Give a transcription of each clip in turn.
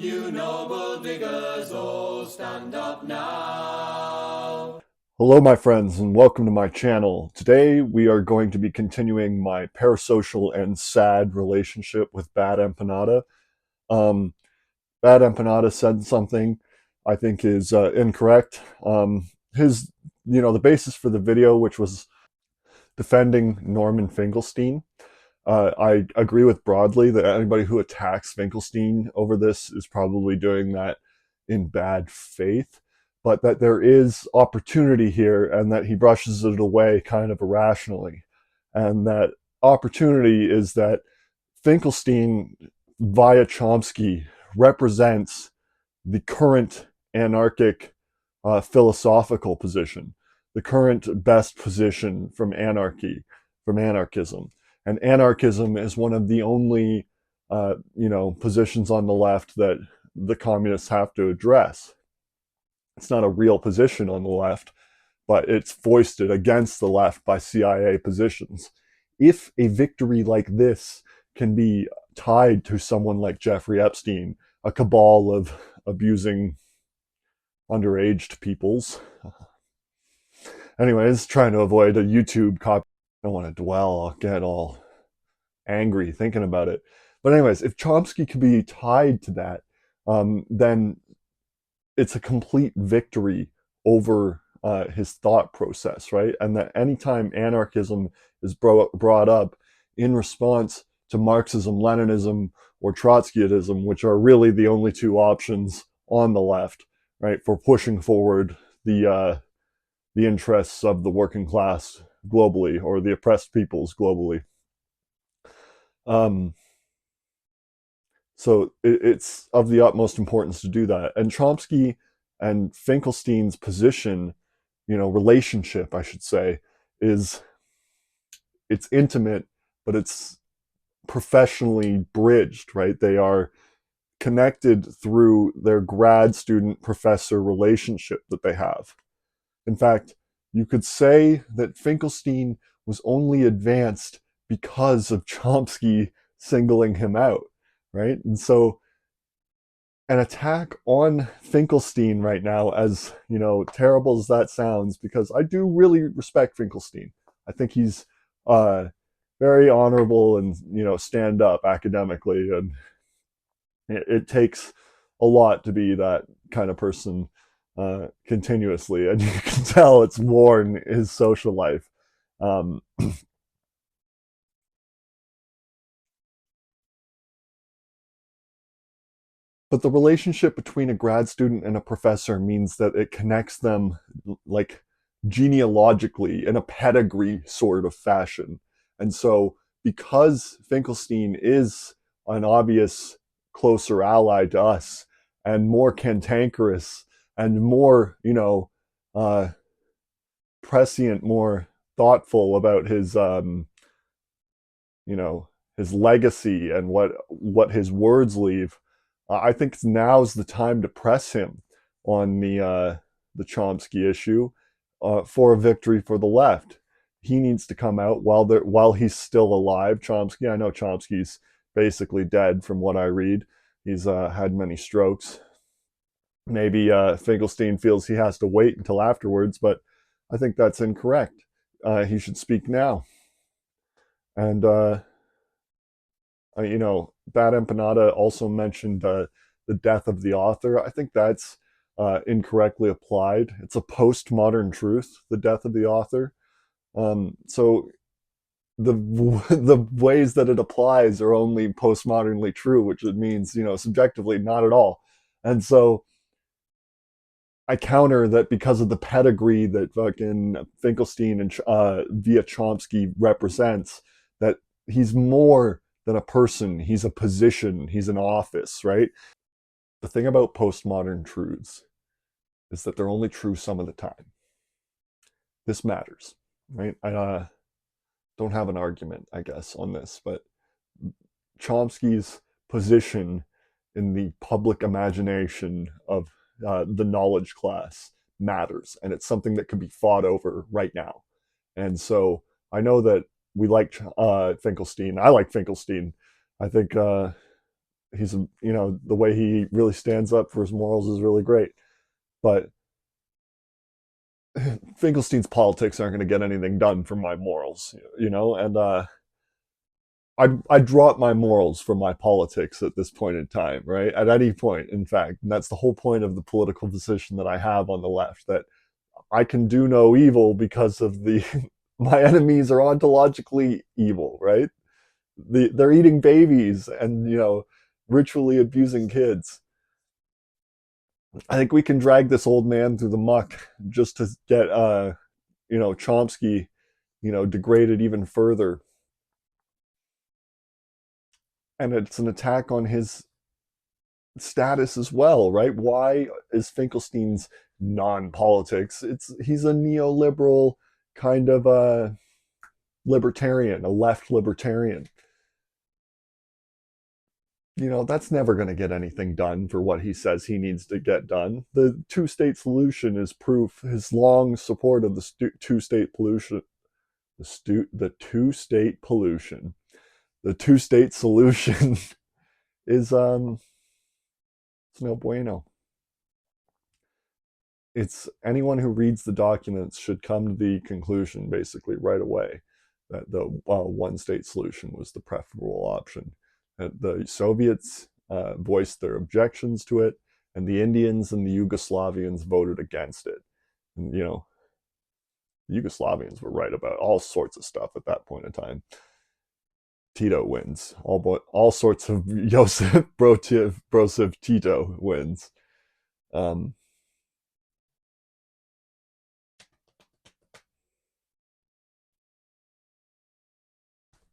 You noble diggers, all stand up now. Hello, my friends, and welcome to my channel. Today, we are going to be continuing my parasocial and sad relationship with BadEmpanada. Um, BadEmpanada said something I think is incorrect. The basis for the video, which was defending Norman Finkelstein. I agree with broadly that anybody who attacks Finkelstein over this is probably doing that in bad faith, but that there is opportunity here and that he brushes it away kind of irrationally. And that opportunity is that Finkelstein, via Chomsky, represents the current anarchic philosophical position, the current best position from anarchy, from anarchism. And anarchism is one of the only, positions on the left that the communists have to address. It's not a real position on the left, but it's foisted against the left by CIA positions. If a victory like this can be tied to someone like Jeffrey Epstein, a cabal of abusing underaged peoples. Anyways, trying to avoid a YouTube copy. I don't want to dwell, I'll get all angry thinking about it. But anyways, if Chomsky can be tied to that, then it's a complete victory over his thought process, right? And that anytime anarchism is brought up in response to Marxism, Leninism, or Trotskyism, which are really the only two options on the left, right, for pushing forward the interests of the working class globally or the oppressed peoples globally. Um, so it's of the utmost importance to do that. And Chomsky and Finkelstein's position, relationship, I should say, is it's intimate, but it's professionally bridged, right? They are connected through their grad student professor relationship that they have. In fact, you could say that Finkelstein was only advanced because of Chomsky singling him out, right? And so an attack on Finkelstein right now, as terrible as that sounds, because I do really respect Finkelstein. I think he's uh, very honorable and stand up academically, and it takes a lot to be that kind of person continuously, and you can tell it's worn his social life. Um, but the relationship between a grad student and a professor means that it connects them like genealogically in a pedigree sort of fashion. And so, because Finkelstein is an obvious closer ally to us and more cantankerous and more, uh, prescient, more thoughtful about you know, his legacy and what his words leave. I think now's the time to press him on the Chomsky issue for a victory for the left. He needs to come out while he's still alive. Chomsky, I know Chomsky's basically dead from what I read. He's had many strokes. Maybe Finkelstein feels he has to wait until afterwards, but I think that's incorrect. He should speak now. And BadEmpanada also mentioned the death of the author. I think that's incorrectly applied. It's a postmodern truth, the death of the author. So the the ways that it applies are only postmodernly true, which it means subjectively not at all. And so I counter that because of the pedigree that fucking Finkelstein and via Chomsky represents, that he's more than a person. He's a position. He's an office, right? The thing about postmodern truths is that they're only true some of the time. This matters, right? I don't have an argument, I guess, on this, but Chomsky's position in the public imagination of the knowledge class matters, and it's something that can be fought over right now. And so I know that we like Finkelstein. I like Finkelstein. I think He's, the way he really stands up for his morals is really great. But Finkelstein's politics aren't going to get anything done for my morals, and I'd drop my morals for my politics at this point in time, right? At any point, in fact. And that's the whole point of the political position that I have on the left, that I can do no evil because of the my enemies are ontologically evil, right? They're eating babies and ritually abusing kids. I think we can drag this old man through the muck just to get Chomsky degraded even further, and it's an attack on his status as well, right? Why is Finkelstein's non-politics? He's a neoliberal kind of a libertarian, a left libertarian. That's never going to get anything done for what he says he needs to get done. The two-state solution is proof. His long support of the two-state pollution, the two-state pollution, the two-state solution is it's no bueno. It's anyone who reads the documents should come to the conclusion basically right away that the one-state solution was the preferable option. The Soviets voiced their objections to it, and the Indians and the Yugoslavians voted against it. And, the Yugoslavians were right about all sorts of stuff at that point in time. Tito wins. All sorts of Josip Broz Tito wins.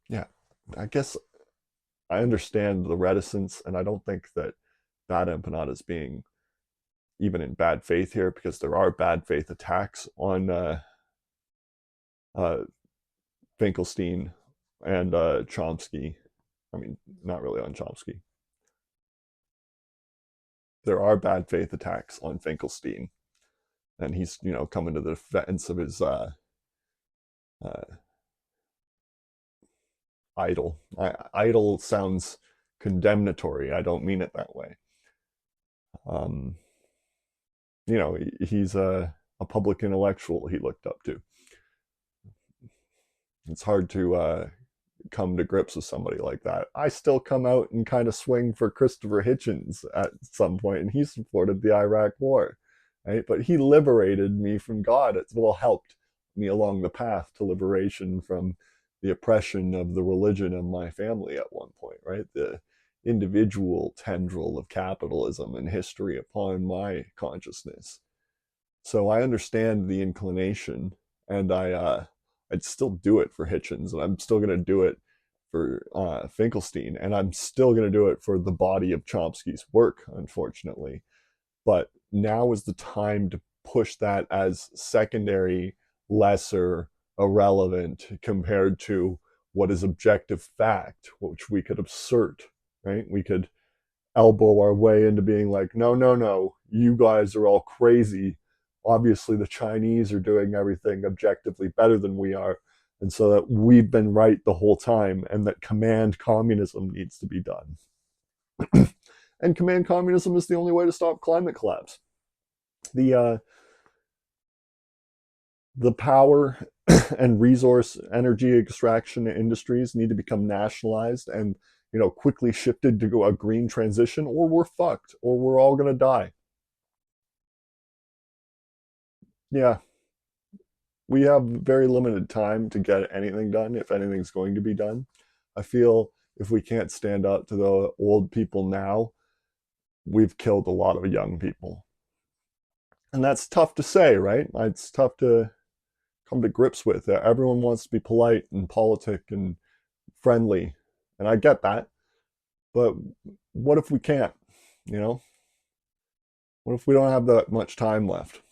Yeah, I guess I understand the reticence, and I don't think that BadEmpanada is being even in bad faith here, because there are bad faith attacks on uh, Finkelstein and Chomsky. I mean, not really on Chomsky. There are bad faith attacks on Finkelstein, and he's coming to the defense of his uh, idol. Idol sounds condemnatory. I don't mean it that way. Um, he's a public intellectual he looked up to. It's hard to come to grips with somebody like that. I still come out and kind of swing for Christopher Hitchens at some point, and he supported the Iraq War, right? But he liberated me from God. It helped me along the path to liberation from the oppression of the religion of my family at one point, right? The individual tendril of capitalism and history upon my consciousness. So I understand the inclination, and I'd still do it for Hitchens, and I'm still going to do it for Finkelstein, and I'm still going to do it for the body of Chomsky's work, unfortunately. But now is the time to push that as secondary, lesser, irrelevant compared to what is objective fact, which we could assert, right? We could elbow our way into being like, no, no, no, you guys are all crazy. Obviously, the Chinese are doing everything objectively better than we are. And so that we've been right the whole time, and that command communism needs to be done. And command communism is the only way to stop climate collapse. The the power and resource energy extraction industries need to become nationalized and quickly shifted to a green transition, or we're fucked, or we're all going to die. Yeah, we have very limited time to get anything done, if anything's going to be done. I feel if we can't stand up to the old people now, we've killed a lot of young people. And that's tough to say, right? It's tough to come to grips with. Everyone wants to be polite and politic and friendly, and I get that. But what if we can't? You know, what if we don't have that much time left?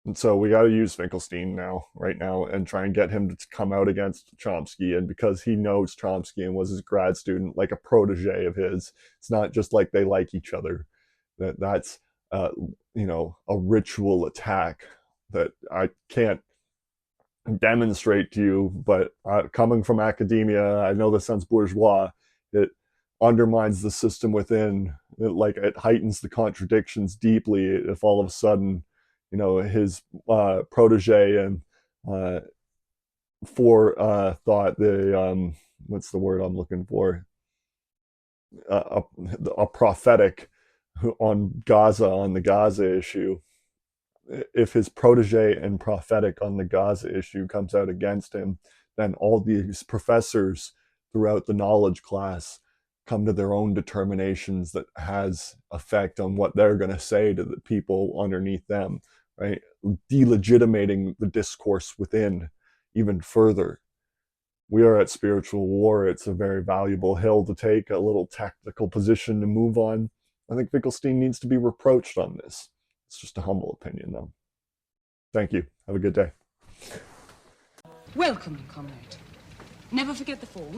And so we got to use Finkelstein now, right now, and try and get him to come out against Chomsky. And because he knows Chomsky and was his grad student, like a protege of his, it's not just like they like each other. That's uh, a ritual attack that I can't demonstrate to you. But coming from academia, I know this sounds bourgeois. It undermines the system within. It heightens the contradictions deeply if all of a sudden, his protege and thought the what's the word I'm looking for, a prophetic on Gaza, on the Gaza issue. If his protege and prophetic on the Gaza issue comes out against him, then all these professors throughout the knowledge class come to their own determinations that has effect on what they're going to say to the people underneath them, right? Delegitimating the discourse within even further. We are at spiritual war. It's a very valuable hill to take, a little tactical position to move on. I think Finkelstein needs to be reproached on this. It's just a humble opinion, though. Thank you. Have a good day. Welcome, comrade. Never forget the form.